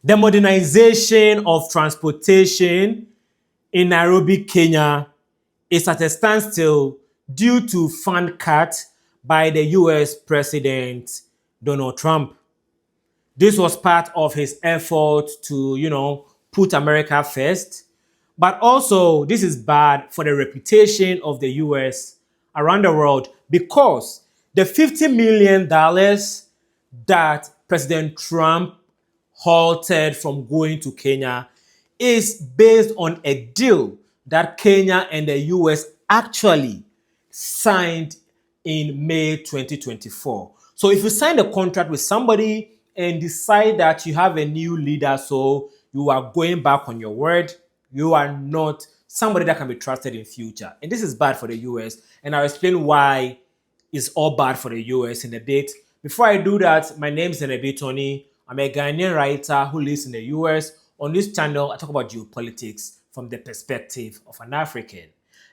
The modernization of transportation in Nairobi, Kenya is at a standstill due to fund cut by the US President Donald Trump. This was part of his effort to, put America first. But also, this is bad for the reputation of the US around the world because the $50 million that President Trump halted from going to Kenya is based on a deal that Kenya and the US actually signed in May 2024. So if you sign a contract with somebody and decide that you have a new leader, so you are going back on your word, you are not somebody that can be trusted in future. And this is bad for the US. And I'll explain why it's all bad for the US in a bit. Before I do that, my name is Nairobi Tony. I'm a Ghanaian writer who lives in the US. On this channel, I talk about geopolitics from the perspective of an African.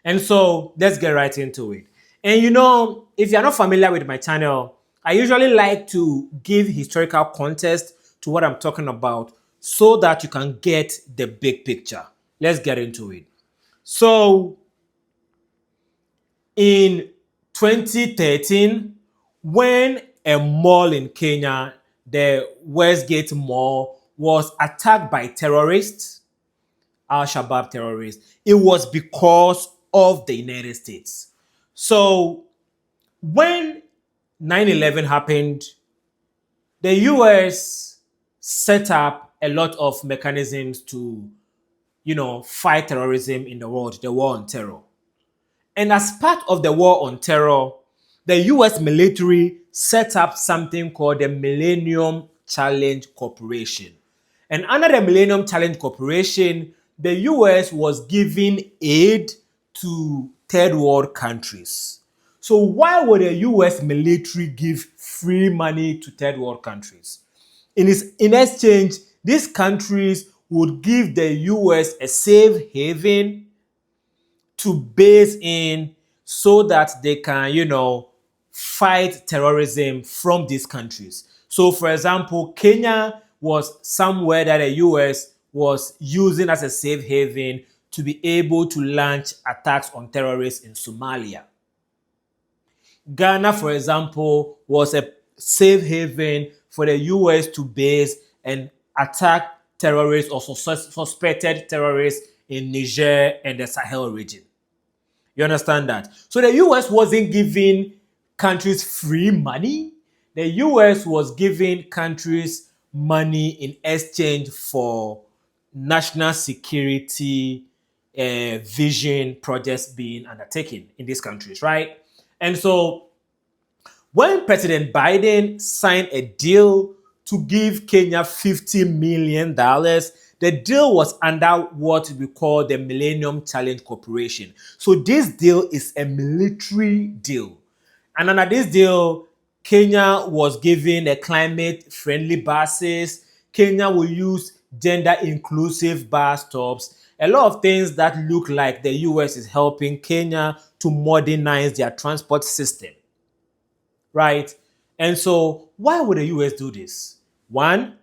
And so let's get right into it. And if you're not familiar with my channel, I usually like to give historical context to what I'm talking about so that you can get the big picture. Let's get into it. So, in 2013, when a mall in Kenya, the Westgate Mall, was attacked by terrorists, Al-Shabaab terrorists, it was because of the United States. So when 9/11 happened, the US set up a lot of mechanisms to, fight terrorism in the world, the war on terror. And as part of the war on terror, the US military set up something called the Millennium Challenge Corporation. And under the Millennium Challenge Corporation, the US was giving aid to third world countries. So why would the US military give free money to third world countries? In exchange, these countries would give the US a safe haven to base in so that they can, fight terrorism from these countries. So, for example, Kenya was somewhere that the US was using as a safe haven to be able to launch attacks on terrorists in Somalia. Ghana, for example, was a safe haven for the US to base and attack terrorists or suspected terrorists in Niger and the Sahel region. You understand that? So the US wasn't giving countries free money. The US was giving countries money in exchange for national security vision projects being undertaken in these countries, right? And so when President Biden signed a deal to give Kenya $50 million, the deal was under what we call the Millennium Challenge Corporation. So this deal is a military deal. And under this deal, Kenya was given a climate-friendly buses. Kenya will use gender-inclusive bus stops. A lot of things that look like the US is helping Kenya to modernize their transport system. Right? And so why would the US do this? One,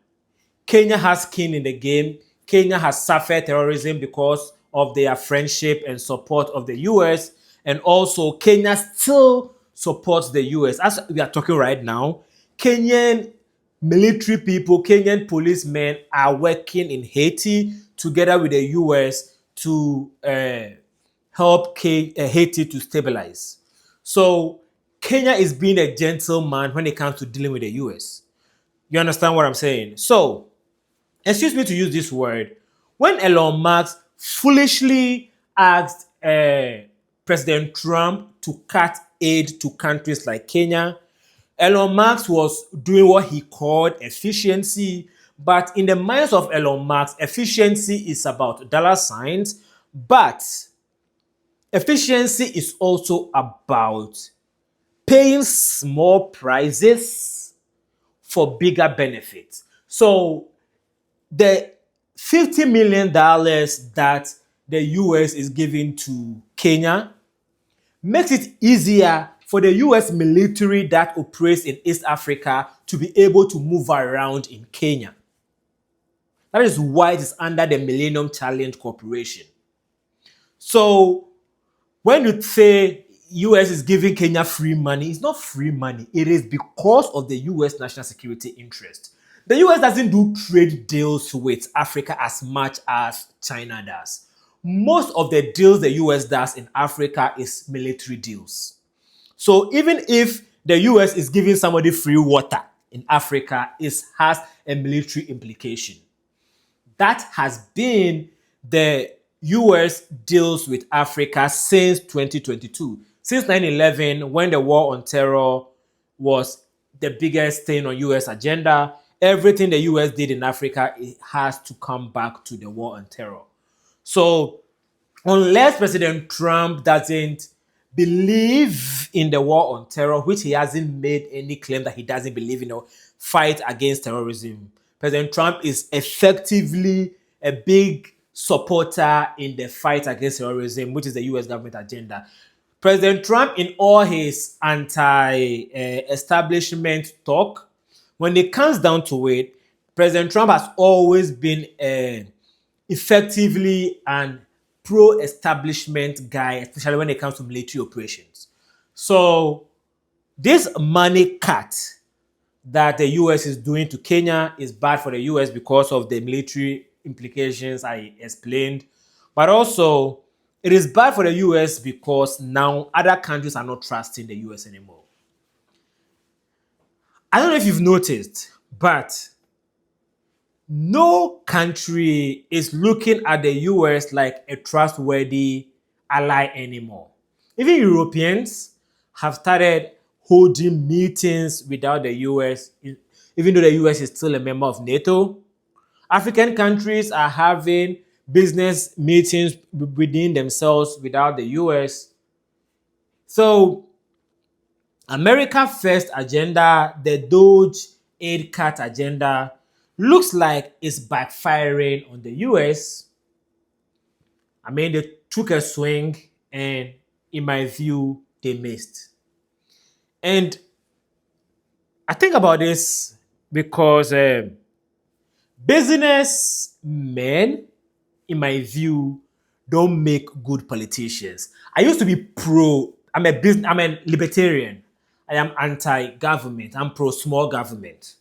Kenya has skin in the game. Kenya has suffered terrorism because of their friendship and support of the US. And also, Kenya still supports the US. As we are talking right now, Kenyan military people, Kenyan policemen are working in Haiti together with the US to help Haiti to stabilize. So, Kenya is being a gentleman when it comes to dealing with the US. You understand what I'm saying? So, excuse me to use this word, when Elon Musk foolishly asked President Trump to cut aid to countries like Kenya, Elon Musk was doing what he called efficiency. But in the minds of Elon Musk, efficiency is about dollar signs, but efficiency is also about paying small prices for bigger benefits. So the $50 million that the US is giving to Kenya makes it easier for the US military that operates in East Africa to be able to move around in Kenya. That is why it is under the Millennium Challenge Corporation. So when you say US is giving Kenya free money, it's not free money. It is because of the US national security interest. The US doesn't do trade deals with Africa as much as China does. Most of the deals the US does in Africa is military deals. So even if the US is giving somebody free water in Africa, it has a military implication. That has been the US deals with Africa since 2022. Since 9/11, when the war on terror was the biggest thing on US agenda, everything the US did in Africa, it has to come back to the war on terror. So unless President Trump doesn't believe in the war on terror, which he hasn't made any claim that he doesn't believe in a fight against terrorism, President Trump is effectively a big supporter in the fight against terrorism, which is the US government agenda. President Trump, in all his anti-establishment talk, when it comes down to it, President Trump has always been effectively an pro-establishment guy, especially when it comes to military operations. So this money cut that the US is doing to Kenya is bad for the US because of the military implications I explained. But also, it is bad for the US because now other countries are not trusting the US anymore. I don't know if you've noticed, but no country is looking at the US like a trustworthy ally anymore. Even Europeans have started holding meetings without the US, even though the US is still a member of NATO. African countries are having business meetings within themselves without the US. So, America First agenda, the Doge aid cut agenda, looks like it's backfiring on the US. I mean, they took a swing and, in my view, they missed. And I think about this because business men, in my view, don't make good politicians. I used to be I'm a libertarian. I am anti-government. I'm pro-small government.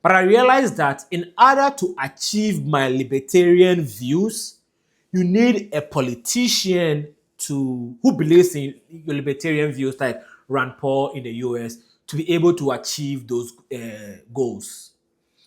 But I realized that in order to achieve my libertarian views, you need a politician who believes in your libertarian views, like Rand Paul in the US, to be able to achieve those goals.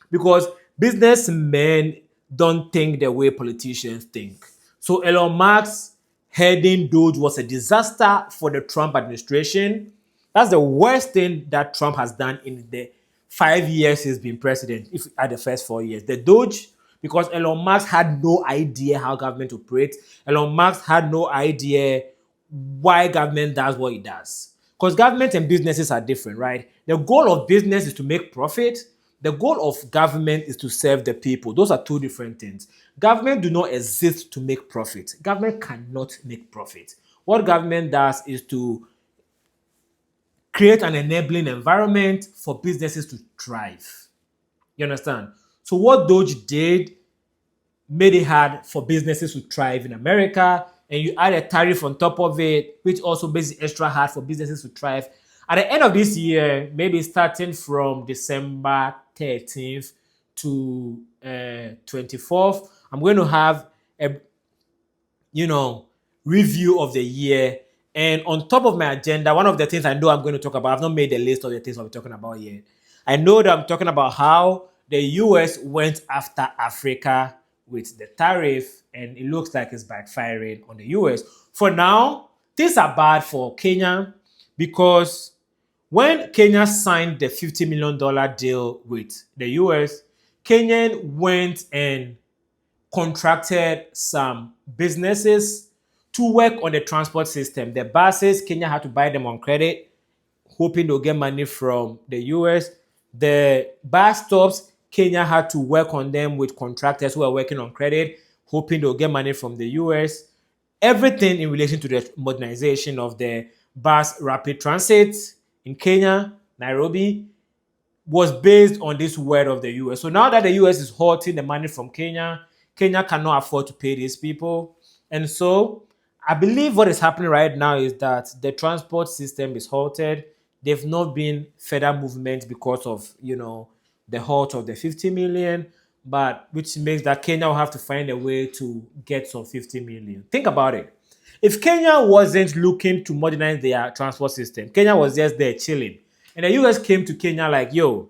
Because businessmen don't think the way politicians think. So Elon Musk heading Doge was a disaster for the Trump administration. That's the worst thing that Trump has done in the 5 years he's been president, if at the first 4 years. The Doge, because Elon Musk had no idea how government operates. Elon Musk had no idea why government does what it does. Because government and businesses are different, right? The goal of business is to make profit. The goal of government is to serve the people. Those are two different things. Government do not exist to make profit. Government cannot make profit. What government does is to create an enabling environment for businesses to thrive. You understand? So what Doge did made it hard for businesses to thrive in America, and you add a tariff on top of it, which also makes it extra hard for businesses to thrive. At the end of this year, maybe starting from December 13th to 24th, I'm going to have a review of the year. And on top of my agenda, one of the things I know I'm going to talk about, I've not made a list of the things I'll be talking about yet. I know that I'm talking about how the US went after Africa with the tariff, and it looks like it's backfiring on the US. For now, things are bad for Kenya because when Kenya signed the $50 million deal with the US, Kenya went and contracted some businesses to work on the transport system. The buses, Kenya had to buy them on credit, hoping to get money from the US. The bus stops, Kenya had to work on them with contractors who are working on credit, hoping to get money from the US. Everything in relation to the modernization of the bus rapid transit in Kenya, Nairobi, was based on this word of the US. So now that the US is halting the money from Kenya, Kenya cannot afford to pay these people. And so I believe what is happening right now is that the transport system is halted. There've not been further movement because of, the halt of the 50 million, but which makes that Kenya will have to find a way to get some 50 million. Think about it. If Kenya wasn't looking to modernize their transport system, Kenya was just there chilling. And the US came to Kenya like, yo,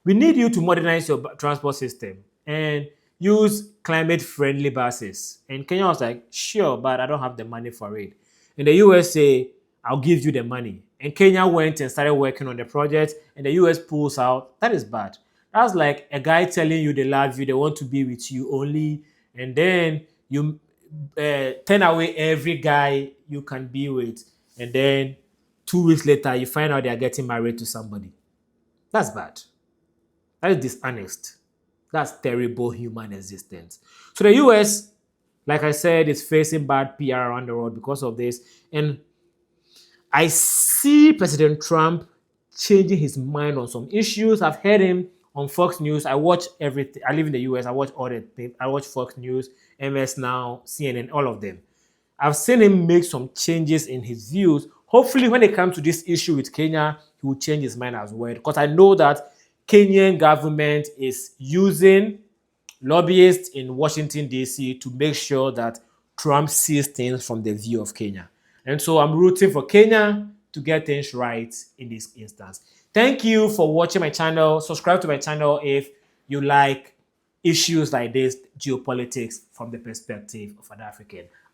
we need you to modernize your transport system and use climate friendly buses. And Kenya was like, sure, but I don't have the money for it. And the US say, I'll give you the money. And Kenya went and started working on the project, and the US pulls out. That is bad. That's like a guy telling you they love you, they want to be with you only, and then you turn away every guy you can be with, and then 2 weeks later you find out they are getting married to somebody. That's bad. That is dishonest. That's terrible human existence. So the US, like I said, is facing bad PR around the world because of this. And I see President Trump changing his mind on some issues. I've heard him on Fox News. I watch everything. I live in the US. I watch all the things. I watch Fox News, MS Now, CNN, all of them. I've seen him make some changes in his views. Hopefully, when it comes to this issue with Kenya, he will change his mind as well. Because I know that Kenyan government is using lobbyists in Washington, D.C. to make sure that Trump sees things from the view of Kenya. And so I'm rooting for Kenya to get things right in this instance. Thank you for watching my channel. Subscribe to my channel if you like issues like this, geopolitics from the perspective of an African.